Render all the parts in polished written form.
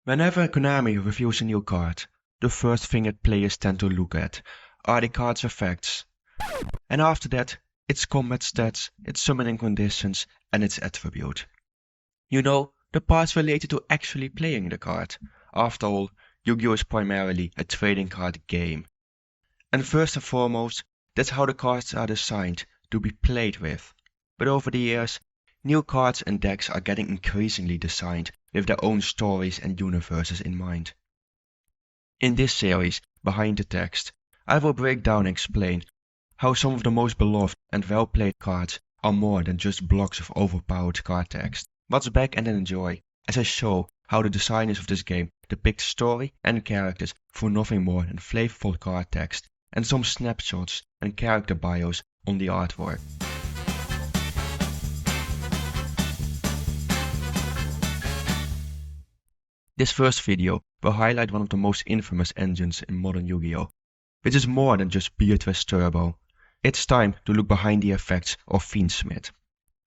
Whenever Konami reveals a new card, the first thing that players tend to look at are the card's effects. And after that, its combat stats, its summoning conditions, and its attribute. You know, the parts related to actually playing the card. After all, Yu-Gi-Oh! Is primarily a trading card game. And first and foremost, that's how the cards are designed to be played with. But over the years, new cards and decks are getting increasingly designed with their own stories and universes in mind. In this series, Behind the Text, I will break down and explain how some of the most beloved and well-played cards are more than just blocks of overpowered card text. Watch back and enjoy as I show how the designers of this game depict story and characters through nothing more than flavorful card text and some snapshots and character bios on the artwork. This first video will highlight one of the most infamous engines in modern Yu-Gi-Oh!, which is more than just Beatrice Turbo. It's time to look behind the effects of Fiendsmith.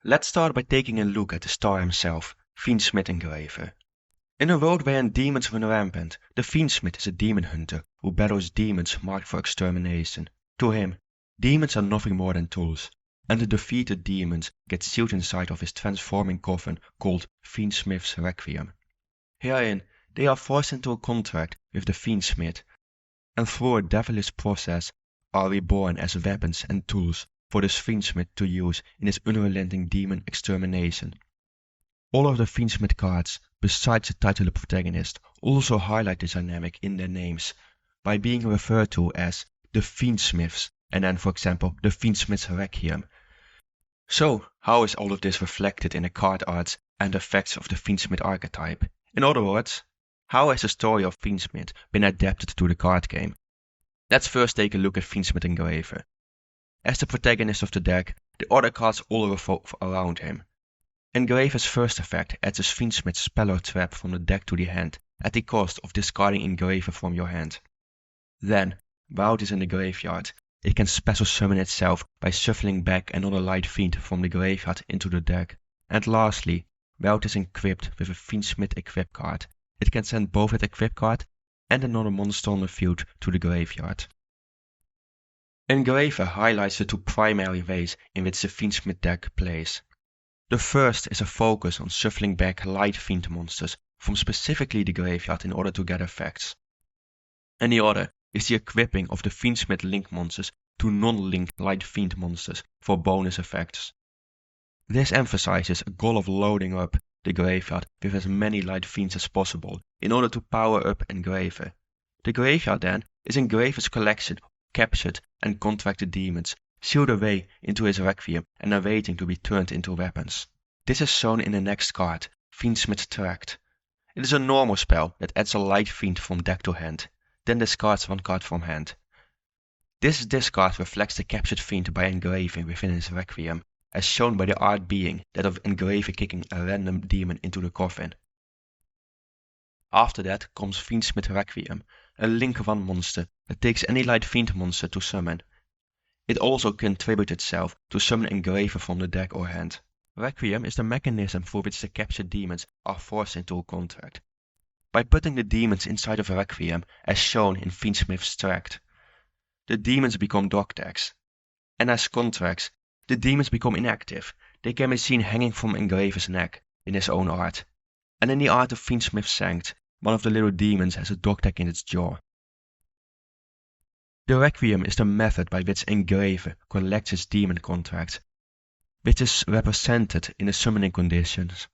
Let's start by taking a look at the star himself, Fiendsmith Engraver. In a world wherein demons run rampant, the Fiendsmith is a demon hunter who battles demons marked for extermination. To him, demons are nothing more than tools, and the defeated demons get sealed inside of his transforming coffin called Fiendsmith's Requiem. Herein, they are forced into a contract with the Fiendsmith, and through a devilish process are reborn as weapons and tools for this Fiendsmith to use in his unrelenting demon extermination. All of the Fiendsmith cards, besides the title of protagonist, also highlight this dynamic in their names, by being referred to as the Fiendsmiths, and then for example the Fiendsmith's Requiem. So, how is all of this reflected in the card arts and effects of the Fiendsmith archetype? In other words, how has the story of Fiendsmith been adapted to the card game? Let's first take a look at Fiendsmith Engraver. As the protagonist of the deck, the other cards all revolve around him. Engraver's first effect adds his Fiendsmith spell or trap from the deck to the hand, at the cost of discarding Engraver from your hand. Then, while it is in the graveyard, it can special summon itself by shuffling back another light fiend from the graveyard into the deck. And lastly, while it is equipped with a Fiendsmith equip card, it can send both that equip card and another monster on the field to the graveyard. Engraver highlights the two primary ways in which the Fiendsmith deck plays. The first is a focus on shuffling back light fiend monsters from specifically the graveyard in order to get effects. And the other is the equipping of the Fiendsmith link monsters to non-link light fiend monsters for bonus effects. This emphasizes a goal of loading up the graveyard with as many light fiends as possible in order to power up Engraver. The graveyard then is Engraver's collection of captured and contracted demons, sealed away into his Requiem and awaiting to be turned into weapons. This is shown in the next card, Fiendsmith Tract. It is a normal spell that adds a light fiend from deck to hand, then discards one card from hand. This discard reflects the captured fiend by Engraver within his Requiem, as shown by the art being that of Engraver kicking a random demon into the coffin. After that comes Fiendsmith Requiem, a Link 1 monster that takes any light fiend monster to summon. It also contributes itself to summon Engraver from the deck or hand. Requiem is the mechanism through which the captured demons are forced into a contract. By putting the demons inside of Requiem, as shown in Fiendsmith's Tract, the demons become dog tags, and as contracts, the demons become inactive. They can be seen hanging from Engraver's neck in his own art. And in the art of Fiendsmith Sanct, one of the little demons has a dog tag in its jaw. The Requiem is the method by which Engraver collects his demon contracts, which is represented in the summoning conditions.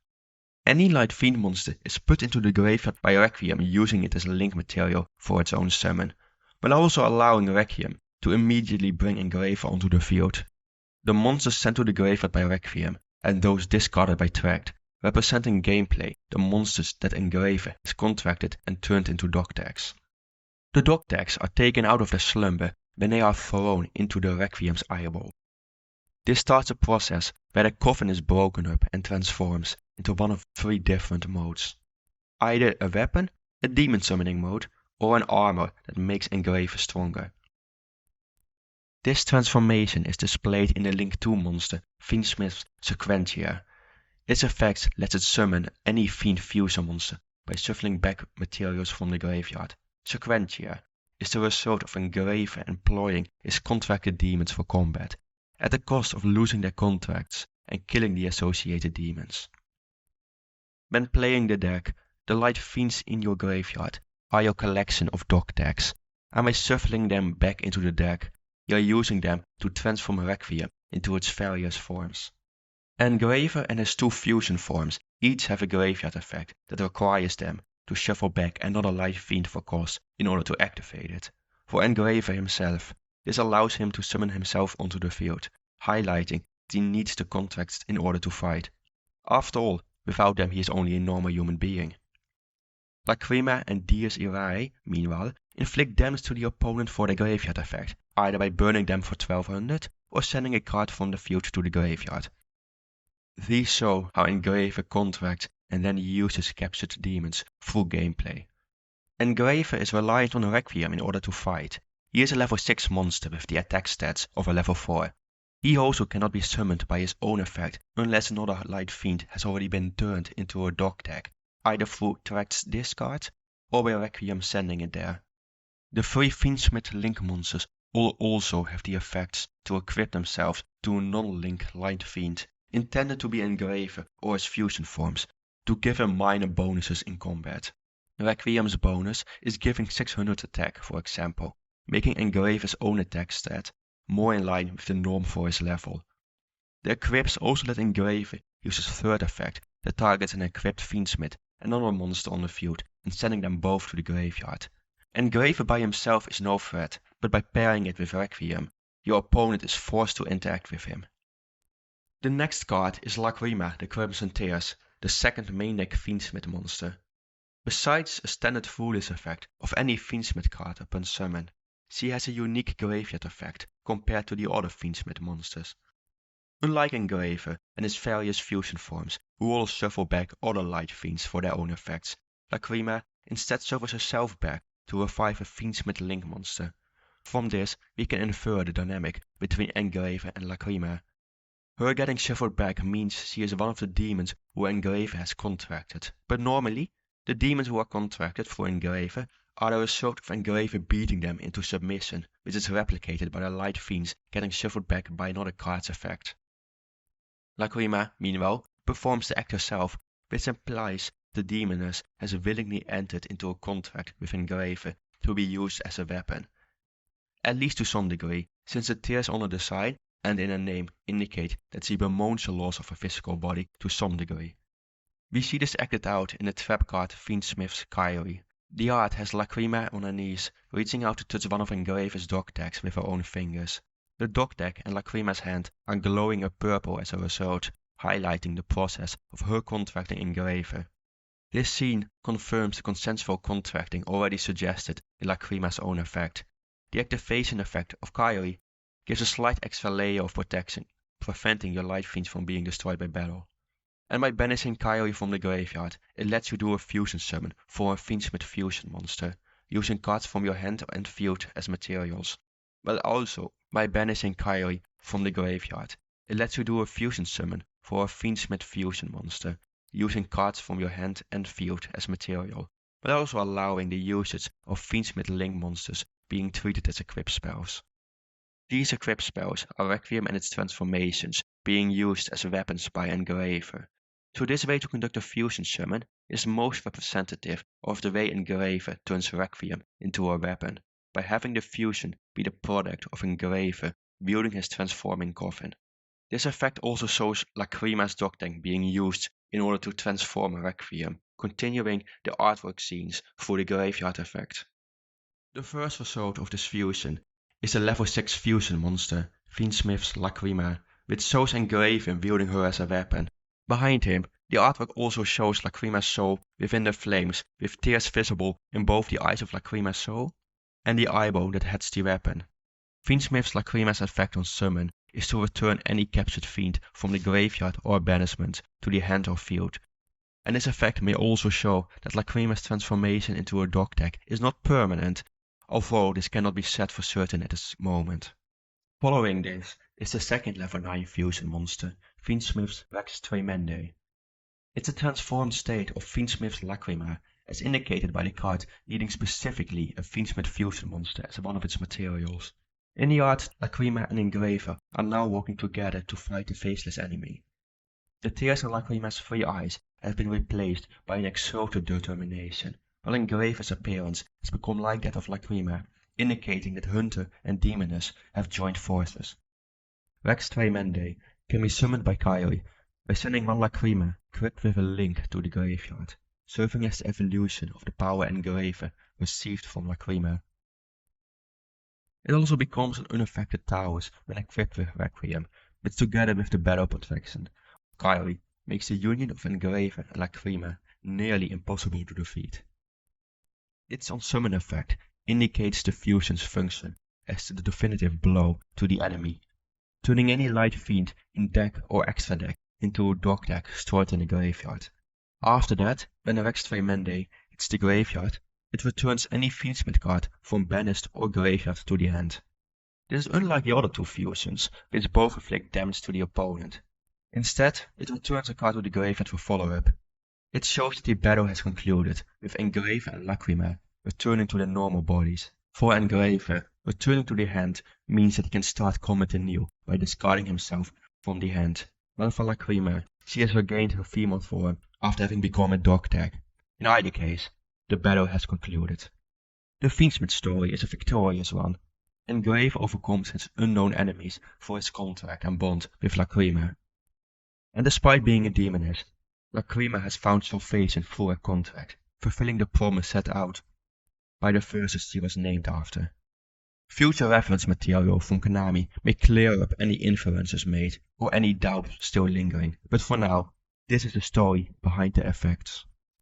Any light fiend monster is put into the graveyard by Requiem using it as a link material for its own summon, while also allowing Requiem to immediately bring Engraver onto the field. The monsters sent to the graveyard by Requiem, and those discarded by Tract, represent in gameplay the monsters that Engraver has contracted and turned into dog tags. The dog tags are taken out of their slumber when they are thrown into the Requiem's eyeball. This starts a process where the coffin is broken up and transforms into one of three different modes. Either a weapon, a demon summoning mode, or an armor that makes Engraver stronger. This transformation is displayed in the Link 2 monster, Fiendsmith's Sequentia. Its effect lets it summon any Fiend Fuser monster by shuffling back materials from the graveyard. Sequentia is the result of Engraver employing his contracted demons for combat, at the cost of losing their contracts and killing the associated demons. When playing the deck, the Light Fiends in your graveyard are your collection of dog tags, and by shuffling them back into the deck, you are using them to transform Requiem into its various forms. Engraver and his two fusion forms each have a graveyard effect that requires them to shuffle back another Light Fiend for cost in order to activate it. For Engraver himself, this allows him to summon himself onto the field, highlighting that he needs the contracts in order to fight. After all, without them he is only a normal human being. Lacrima and Dies Irae, meanwhile, inflict damage to the opponent for their graveyard effect, either by burning them for 1200 or sending a card from the field to the graveyard. These show how Engraver contracts and then uses captured demons through gameplay. Engraver is reliant on Requiem in order to fight. He is a level 6 monster with the attack stats of a level 4. He also cannot be summoned by his own effect unless another Light Fiend has already been turned into a dog tag, either through Tract's discard or by Requiem sending it there. The 3 Fiendsmith link monsters all also have the effects to equip themselves to a non-link Light Fiend, intended to be Engraver or his fusion forms, to give him minor bonuses in combat. Requiem's bonus is giving 600 attack, for example, making Engraver's own attack stat more in line with the norm for his level. The equips also let Engraver use his third effect that targets an equipped Fiendsmith and another monster on the field and sending them both to the graveyard. Engraver by himself is no threat, but by pairing it with Requiem, your opponent is forced to interact with him. The next card is Lacrima, the Crimson Tears, the second main deck Fiendsmith monster. Besides a standard Foolish effect of any Fiendsmith card upon summon, she has a unique graveyard effect compared to the other Fiendsmith monsters. Unlike Engraver and his various fusion forms, who all shuffle back other Light Fiends for their own effects, Lacrima instead shuffles herself back to revive a Fiendsmith link monster. From this, we can infer the dynamic between Engraver and Lacrima. Her getting shuffled back means she is one of the demons who Engraver has contracted, but normally, the demons who are contracted for Engraver are the result of Engraver beating them into submission, which is replicated by the Light Fiends getting shuffled back by another card's effect. Lacrima, meanwhile, performs the act herself, which implies the demoness has willingly entered into a contract with Engraver to be used as a weapon. At least to some degree, since the tears on her design and in her name indicate that she bemoans the loss of her physical body to some degree. We see this acted out in the trap card Fiendsmith's Kyrie. The art has Lacrima on her knees, reaching out to touch one of Engraver's dog tags with her own fingers. The dog tag and Lacrima's hand are glowing a purple as a result, highlighting the process of her contracting Engraver. This scene confirms the consensual contracting already suggested in Lacrima's own effect. The activation effect of Kyrie gives a slight extra layer of protection, preventing your Light Fiends from being destroyed by battle. And by banishing Kyrie from the graveyard, it lets you do a fusion summon for a Fiendsmith fusion monster, using cards from your hand and field as materials. But also, by banishing Kyrie from the graveyard, it lets you do a fusion summon for a Fiendsmith fusion monster, using cards from your hand and field as material, but also allowing the usage of Fiendsmith link monsters being treated as equip spells. These equip spells are Requiem and its transformations being used as weapons by Engraver. So this way to conduct a fusion summon is most representative of the way Engraver turns Requiem into a weapon, by having the fusion be the product of Engraver wielding his transforming coffin. This effect also shows Lacrima's dog tag being used in order to transform Requiem, continuing the artwork scenes for the graveyard effect. The first result of this fusion is a level 6 fusion monster, Fiendsmith's Lacrima, which shows Engraver wielding her as a weapon. Behind him, the artwork also shows Lacrima's soul within the flames, with tears visible in both the eyes of Lacrima's soul and the eyeball that heads the weapon. Fiendsmith's Lacrima's effect on summon is to return any captured fiend from the graveyard or banishment to the hand or field, and this effect may also show that Lacrima's transformation into a dog tag is not permanent, although this cannot be said for certain at this moment. Following this is the second level 9 fusion monster, Fiendsmith's Rex Tremendae. It's a transformed state of Fiendsmith's Lacrima, as indicated by the card needing specifically a Fiendsmith fusion monster as one of its materials. In the art, Lacrima and Engraver are now working together to fight the faceless enemy. The tears in Lacrima's 3 eyes have been replaced by an exalted determination, while Engraver's appearance has become like that of Lacrima, indicating that Hunter and Demoness have joined forces. Rex Tremende can be summoned by Kairi by sending one Lacrima equipped with a link to the graveyard, serving as the evolution of the power Engraver received from Lacrima. It also becomes an unaffected Taurus when equipped with Requiem, but together with the Battle Protection, Kairi makes the union of Engraver and Lacrima nearly impossible to defeat. Its unsummon effect indicates the fusion's function as the definitive blow to the enemy, turning any light fiend in deck or extra deck into a dog deck stored in the graveyard. After that, when Rex Tremende hits the graveyard, it returns any Fiendsmith card from banished or graveyard to the hand. This is unlike the other 2 fusions, which both inflict damage to the opponent. Instead, it returns a card to the graveyard for follow-up. It shows that the battle has concluded, with Engraver and Lacrima returning to their normal bodies. For Engraver, returning to the hand means that he can start combat anew by discarding himself from the hand, while for Lacrima, she has regained her female form after having become a dog tag. In either case, the battle has concluded. The Fiendsmith story is a victorious one. Engraver overcomes his unknown enemies for his contract and bond with Lacrima. And despite being a demoness, Lacrima has found salvation through her contract, fulfilling the promise set out by the verses she was named after. Future reference material from Konami may clear up any inferences made or any doubt still lingering, but for now, this is the story behind the effects.